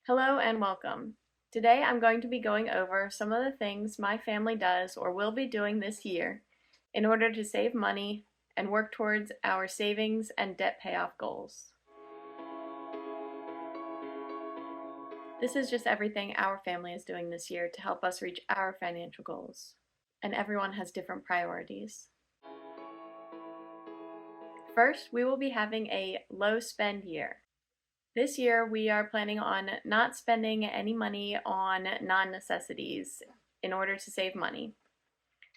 Hello and welcome. Today I'm going to be going over some of the things my family does or will be doing this year in order to save money and work towards our savings and debt payoff goals. This is just everything our family is doing this year to help us reach our financial goals, and everyone has different priorities. First, we will be having a low spend year. This year, we are planning on not spending any money on non-necessities in order to save money.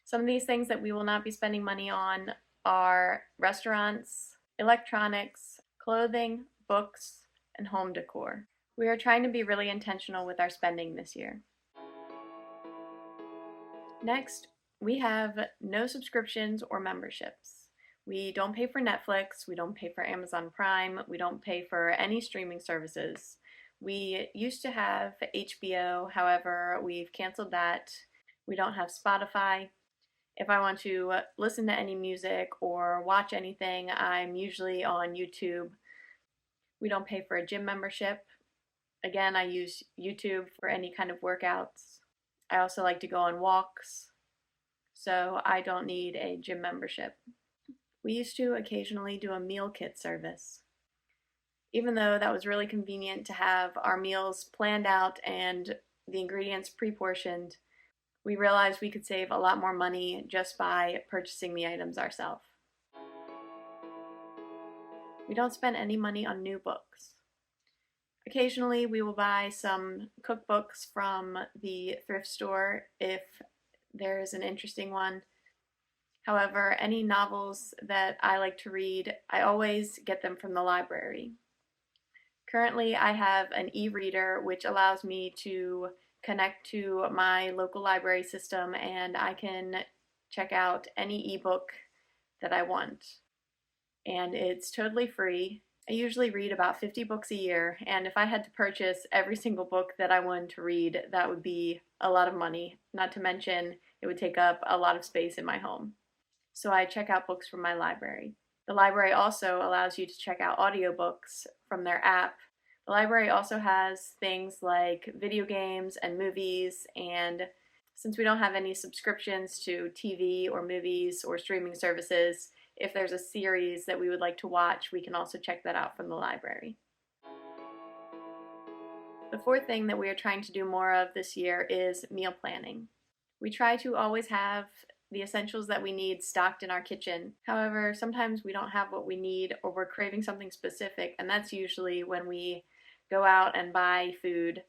Some of these things that we will not be spending money on are restaurants, electronics, clothing, books, and home decor. We are trying to be really intentional with our spending this year. Next, we have no subscriptions or memberships. We don't pay for Netflix, we don't pay for Amazon Prime, we don't pay for any streaming services. We used to have HBO, however, we've canceled that. We don't have Spotify. If I want to listen to any music or watch anything, I'm usually on YouTube. We don't pay for a gym membership. Again, I use YouTube for any kind of workouts. I also like to go on walks, so I don't need a gym membership. We used to occasionally do a meal kit service. Even though that was really convenient to have our meals planned out and the ingredients pre-portioned, we realized we could save a lot more money just by purchasing the items ourselves. We don't spend any money on new books. Occasionally we will buy some cookbooks from the thrift store if there is an interesting one. However, any novels that I like to read, I always get them from the library. Currently, I have an e-reader which allows me to connect to my local library system and I can check out any ebook that I want. And it's totally free. I usually read about 50 books a year, and if I had to purchase every single book that I wanted to read, that would be a lot of money, not to mention it would take up a lot of space in my home. So I check out books from my library. The library also allows you to check out audiobooks from their app. The library also has things like video games and movies, and since we don't have any subscriptions to TV or movies or streaming services, if there's a series that we would like to watch, we can also check that out from the library. The fourth thing that we are trying to do more of this year is meal planning. We try to always have the essentials that we need stocked in our kitchen. However, sometimes we don't have what we need or we're craving something specific, and that's usually when we go out and buy food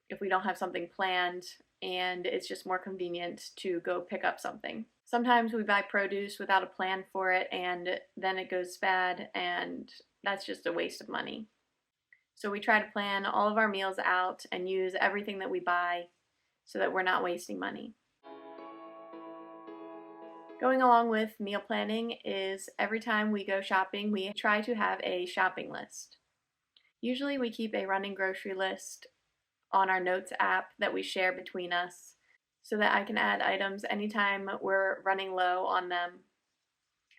if we don't have something planned and it's just more convenient to go pick up something. Sometimes we buy produce without a plan for it and then it goes bad, and that's just a waste of money. So we try to plan all of our meals out and use everything that we buy so that we're not wasting money. Going along with meal planning is every time we go shopping, we try to have a shopping list. Usually we keep a running grocery list on our notes app that we share between us so that I can add items anytime we're running low on them.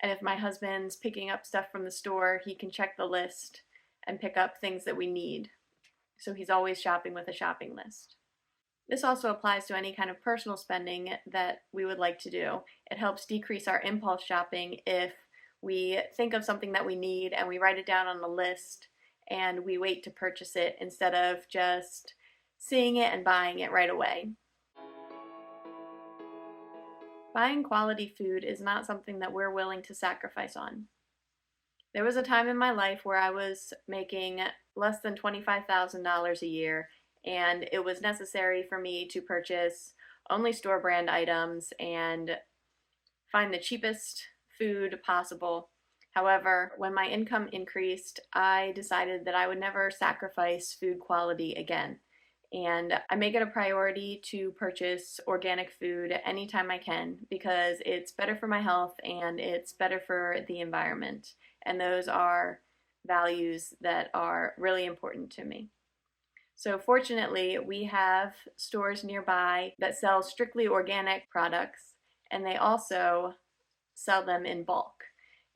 And if my husband's picking up stuff from the store, he can check the list and pick up things that we need. So he's always shopping with a shopping list. This also applies to any kind of personal spending that we would like to do. It helps decrease our impulse shopping if we think of something that we need and we write it down on the list and we wait to purchase it instead of just seeing it and buying it right away. Buying quality food is not something that we're willing to sacrifice on. There was a time in my life where I was making less than $25,000 a year, and it was necessary for me to purchase only store brand items and find the cheapest food possible. However, when my income increased, I decided that I would never sacrifice food quality again. And I make it a priority to purchase organic food anytime I can because it's better for my health and it's better for the environment. And those are values that are really important to me. So fortunately, we have stores nearby that sell strictly organic products, and they also sell them in bulk.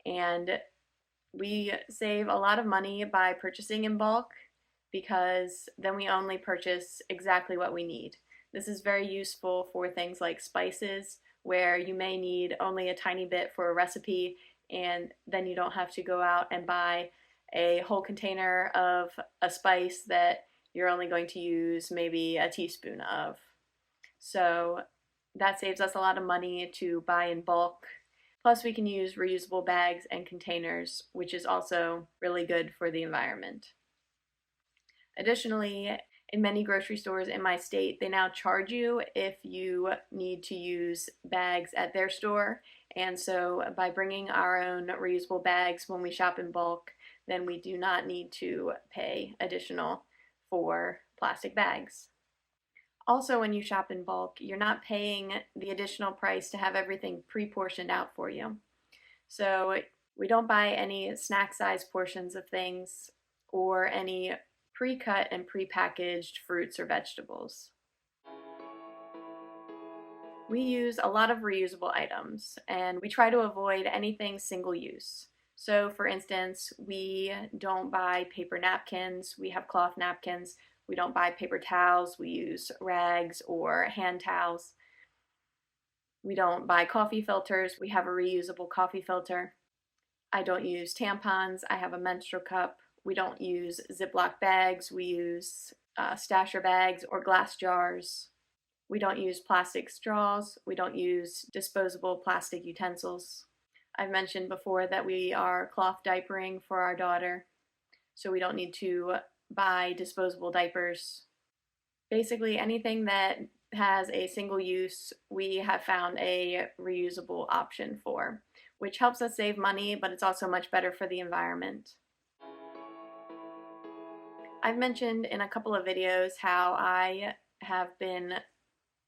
And we save a lot of money by purchasing in bulk because then we only purchase exactly what we need. This is very useful for things like spices, where you may need only a tiny bit for a recipe, and then you don't have to go out and buy a whole container of a spice that you're only going to use maybe a teaspoon of. So that saves us a lot of money to buy in bulk. Plus, we can use reusable bags and containers, which is also really good for the environment. Additionally, in many grocery stores in my state, they now charge you if you need to use bags at their store. And so by bringing our own reusable bags when we shop in bulk, then we do not need to pay additional for plastic bags. Also, when you shop in bulk, you're not paying the additional price to have everything pre-portioned out for you. So we don't buy any snack-sized portions of things or any pre-cut and pre-packaged fruits or vegetables. We use a lot of reusable items, and we try to avoid anything single use. So for instance, we don't buy paper napkins, we have cloth napkins. We don't buy paper towels, we use rags or hand towels. We don't buy coffee filters, we have a reusable coffee filter. I don't use tampons, I have a menstrual cup. We don't use Ziploc bags, we use stasher bags or glass jars. We don't use plastic straws, we don't use disposable plastic utensils. I've mentioned before that we are cloth diapering for our daughter, so we don't need to buy disposable diapers. Basically, anything that has a single use, we have found a reusable option for, which helps us save money, but it's also much better for the environment. I've mentioned in a couple of videos how I have been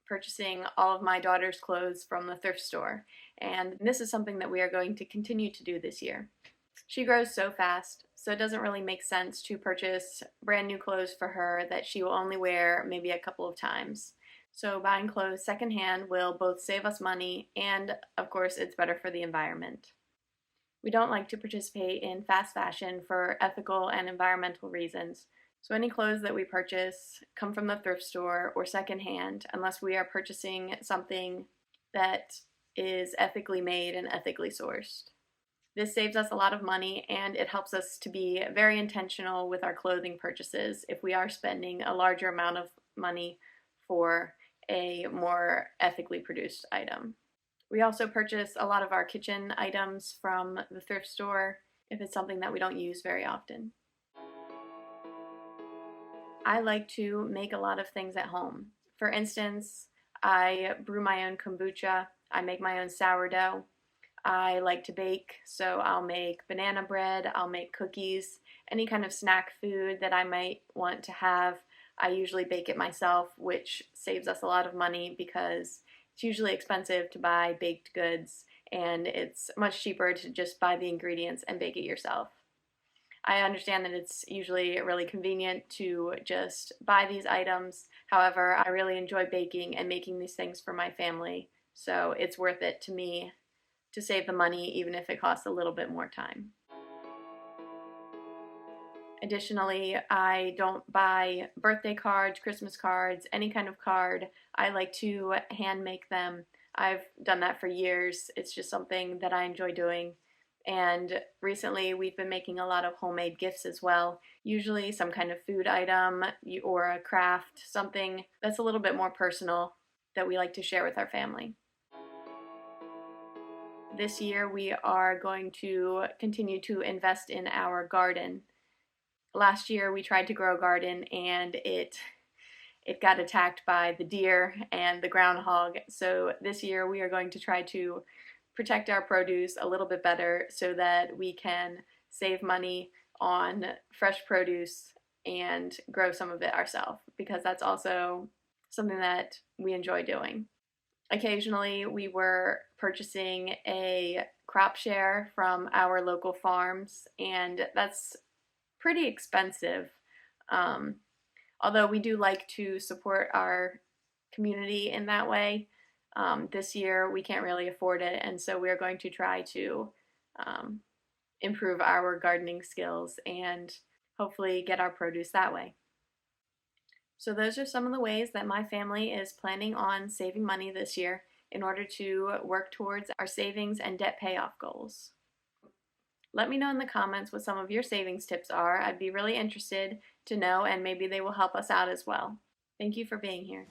purchasing all of my daughter's clothes from the thrift store, and this is something that we are going to continue to do this year. She grows so fast, so it doesn't really make sense to purchase brand new clothes for her that she will only wear maybe a couple of times. So buying clothes secondhand will both save us money and, of course, it's better for the environment. We don't like to participate in fast fashion for ethical and environmental reasons, so any clothes that we purchase come from the thrift store or secondhand unless we are purchasing something that is ethically made and ethically sourced. This saves us a lot of money, and it helps us to be very intentional with our clothing purchases if we are spending a larger amount of money for a more ethically produced item. We also purchase a lot of our kitchen items from the thrift store if it's something that we don't use very often. I like to make a lot of things at home. For instance, I brew my own kombucha, I make my own sourdough. I like to bake, so I'll make banana bread, I'll make cookies, any kind of snack food that I might want to have. I usually bake it myself, which saves us a lot of money because it's usually expensive to buy baked goods, and it's much cheaper to just buy the ingredients and bake it yourself. I understand that it's usually really convenient to just buy these items. However, I really enjoy baking and making these things for my family, so it's worth it to me to save the money even if it costs a little bit more time. Additionally, I don't buy birthday cards, Christmas cards, any kind of card. I like to hand make them. I've done that for years. It's just something that I enjoy doing. And recently we've been making a lot of homemade gifts as well. Usually some kind of food item or a craft, something that's a little bit more personal that we like to share with our family. This year we are going to continue to invest in our garden. Last year we tried to grow a garden and it got attacked by the deer and the groundhog. So this year we are going to try to protect our produce a little bit better so that we can save money on fresh produce and grow some of it ourselves, because that's also something that we enjoy doing. Occasionally we were purchasing a crop share from our local farms, and that's pretty expensive. Although we do like to support our community in that way, this year we can't really afford it, and so we're going to try to improve our gardening skills and hopefully get our produce that way. So those are some of the ways that my family is planning on saving money this year in order to work towards our savings and debt payoff goals. Let me know in the comments what some of your savings tips are. I'd be really interested to know, and maybe they will help us out as well. Thank you for being here.